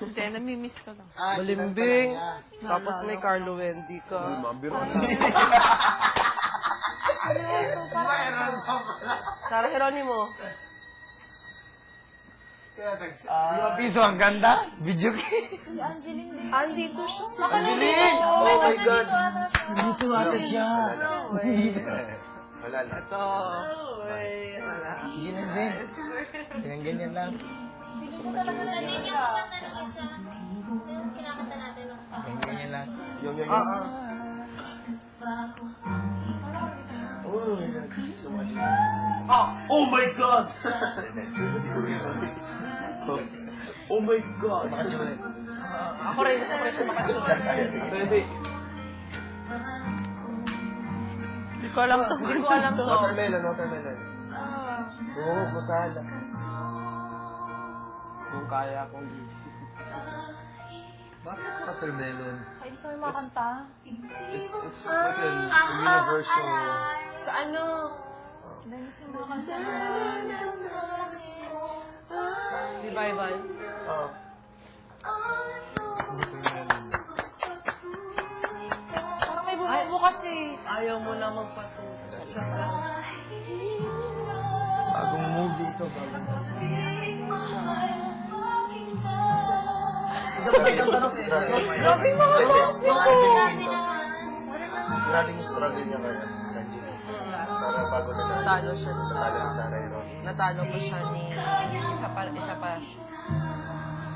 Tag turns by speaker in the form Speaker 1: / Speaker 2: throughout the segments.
Speaker 1: Hindi, namimiss ka lang.
Speaker 2: Balimbing. Tapos may Carlo Wendy ka. Sarah Geronimo.
Speaker 3: Piso, ang ganda. Video
Speaker 2: Andito siya sa
Speaker 3: Angeline! Oh my God! Dito ata siya. Wala lang.
Speaker 2: Ito.
Speaker 3: Hindi na, Zen. Ganyan lang.
Speaker 4: Din yung kanta ng isa. Yung kinakanta natin nung
Speaker 3: Ganyan lang.
Speaker 2: Yung.
Speaker 3: Oh my God! Oh my God!
Speaker 2: Ako rin, gusto ko rin sumakasulat. Hindi ko alam to. Hindi ko alam to.
Speaker 3: Watermelon. Oo, masala. Kung kaya kong Bakit watermelon?
Speaker 1: Kain sa mga kanta.
Speaker 3: It's like a universal...
Speaker 2: Sa ano?
Speaker 1: Dahil sa mga kanta.
Speaker 2: Revival.
Speaker 3: Oh.
Speaker 1: Parang may bubo kasi.
Speaker 2: Ayaw mo na magpatuto. Just lang.
Speaker 3: Bagong movie ito.
Speaker 2: Grabe yung mga songs nito.
Speaker 3: Grabe yung struggle niya kaya. Para bago na
Speaker 2: Natalo siya.
Speaker 3: natalo ni Sarah Heron.
Speaker 2: Natalo ko siya ni... Isa pa.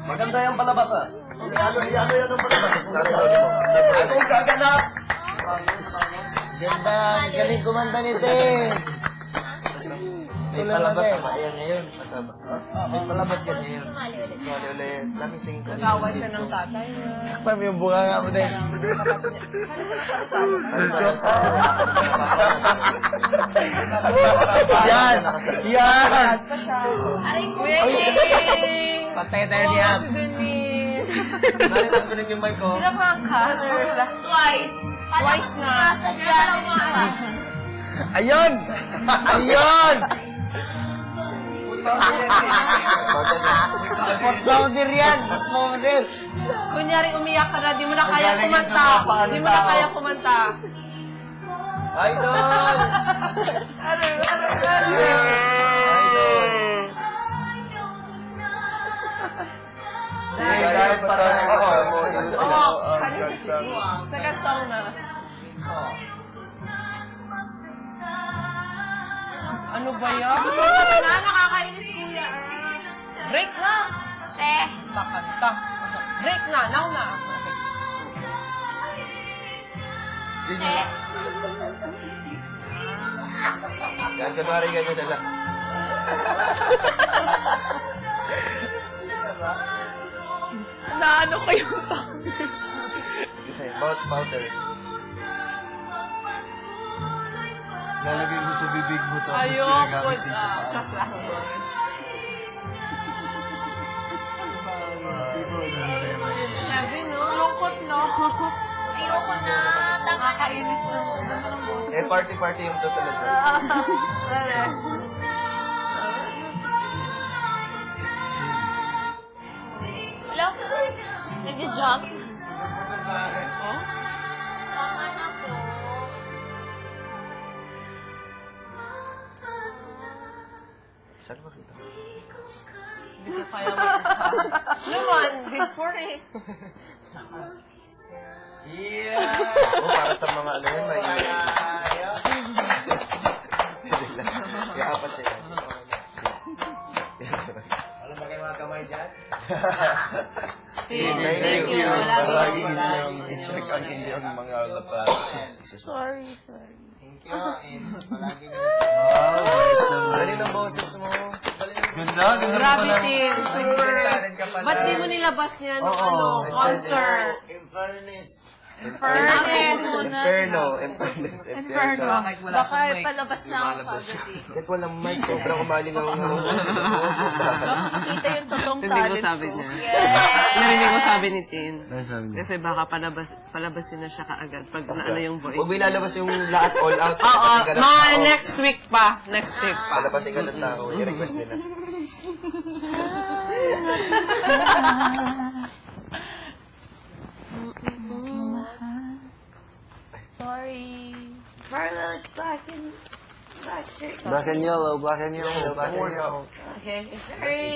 Speaker 3: Maganda yung palabas ah. Ano yan ang palabas? Sarah Heron mo. Ako gaganap! Ganda, galing kumanta ni Ting. May palabas na ayan ngayon. May palabas yan ngayon.
Speaker 4: sumali ulit.
Speaker 3: Sali ulit. Lagi singing ko.
Speaker 2: Nag-away siya ng tatay niya.
Speaker 3: Ma'am, yung bunga nga mo din. Yan! Yan!
Speaker 2: Pa siya.
Speaker 4: Aray ko.
Speaker 2: Waiting!
Speaker 3: Patay tayo niya.
Speaker 2: Si Denise!
Speaker 3: Narinig ko rin yung mic ko.
Speaker 2: Sila mga color.
Speaker 4: Twice.
Speaker 2: Twice na.
Speaker 4: Sadya lang
Speaker 3: Ayun! Ayun! Support powder yan! Support powder!
Speaker 2: Kunyari umiyak ka na, di mo na kaya kumanta. Di mo na kaya kumanta.
Speaker 3: Idol! Kahit parang ako.
Speaker 2: Oo, second song na. Ano ba yan? Nakakainis kuya. Break na! Kakanta. Break na, now na.
Speaker 3: Yan, kunwari ganyan na lang.
Speaker 2: Naano ko yung
Speaker 3: Mouth powder. Lalagay mo sa bibig mo tapos
Speaker 2: ayoko
Speaker 3: ginagamit dito.
Speaker 2: na. Just lang. Sabi no? Lungkot no?
Speaker 4: Ayoko na.
Speaker 2: Nakakainis na.
Speaker 3: Eh, party-party yung susunod.
Speaker 4: Wala ko. Nag-jump.
Speaker 2: Oh?
Speaker 4: Tama na po.
Speaker 3: Saan ba kita?
Speaker 2: Hindi ko kaya mag-isa. Naman, before eh.
Speaker 3: Yeah! Oh, para sa mga ano yun, may... Kaya apat sila. Alam ba kayo mga kamay dyan?
Speaker 2: Thank you.
Speaker 3: Palagi ninyong check ang mga lapas.
Speaker 2: Sorry.
Speaker 3: Thank you, and palagi niyo. Dali ng boses mo. Ganda,
Speaker 2: Gravity, super. Ba't di mo nilabas yan? Ano, concert?
Speaker 3: Inferno.
Speaker 1: Baka palabas na ang pagdating.
Speaker 3: Kahit walang mic, sobrang umaling ang
Speaker 1: Kita yung totoong
Speaker 2: Hindi ko
Speaker 1: talent
Speaker 2: sabi
Speaker 1: ko.
Speaker 2: niya. Narinig ko sabi ni Tin.
Speaker 3: sabi niya?
Speaker 2: Kasi baka palabasin na siya kaagad pag ano yung voice.
Speaker 3: Huwag ilalabas yung lahat all out.
Speaker 2: Oo, mga next week pa. Next week pa.
Speaker 3: Palabasin ka ng tao. I-request nila.
Speaker 2: Carla, black shirt.
Speaker 3: Black and yellow, black and yellow, black and yellow.
Speaker 2: Okay.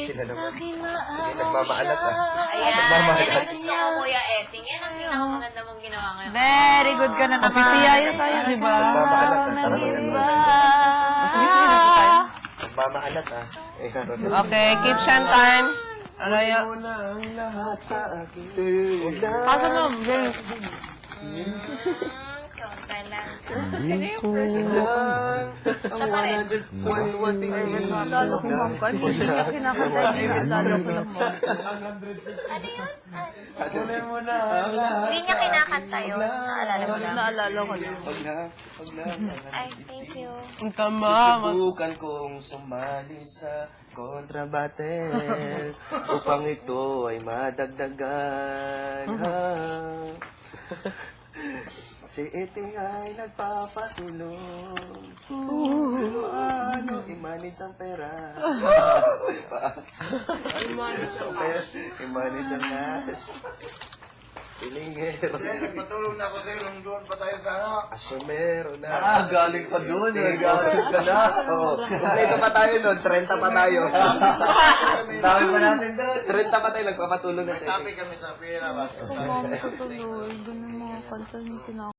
Speaker 3: Sila naman.
Speaker 4: Sa'kin
Speaker 3: Hindi nagmamaalat ah.
Speaker 4: Ayan,
Speaker 3: Nagmamaalat.
Speaker 4: yan ang gusto ko, Kuya Eting. Yan ang pinakamaganda mong ginawa ngayon.
Speaker 1: Very good ka na naman. Pipiyaya tayo, di ba?
Speaker 3: Nagmamaalat ah. Tara mo
Speaker 1: Nag-iba.
Speaker 2: Sige, sige, dito tayo.
Speaker 3: Nagmamaalat ah.
Speaker 2: Okay, kitchen time. Ano yan?
Speaker 3: ang lahat sa akin.
Speaker 2: Kaso mo, girl.
Speaker 4: Ikaw talaga.
Speaker 2: Sino yung person?
Speaker 3: Ang 101
Speaker 1: Lalo ko ma'am ko. Hindi niya kinakatay niya. Lalo ko lang ma'am.
Speaker 4: Ano yun?
Speaker 3: muna
Speaker 4: Hindi niya kinakanta yun. Naalala mo lang.
Speaker 1: Naalala ko yun.
Speaker 3: Pag lang.
Speaker 4: Ay, thank you.
Speaker 2: Ang tama.
Speaker 3: Subukan kong sumali sa kontrabatel upang ito ay madagdagan. Si Iting ay nagpapatulong. Paano i-manage ang pera? I-manage ang gas. Pilingero.
Speaker 5: Nagpatulong na ako sa'yo nung doon pa tayo sa ano.
Speaker 3: Asumero na.
Speaker 5: Galing pa doon eh.
Speaker 3: Galing ka na. Oo. Ito pa tayo nun. 30 pa tayo.
Speaker 5: Dami pa natin doon.
Speaker 3: 30 pa tayo. Nagpapatulong na sa
Speaker 5: Tapi kami sa pera. Basta
Speaker 1: Mami ko tuloy. Ganun mga kanta yung kinakatay.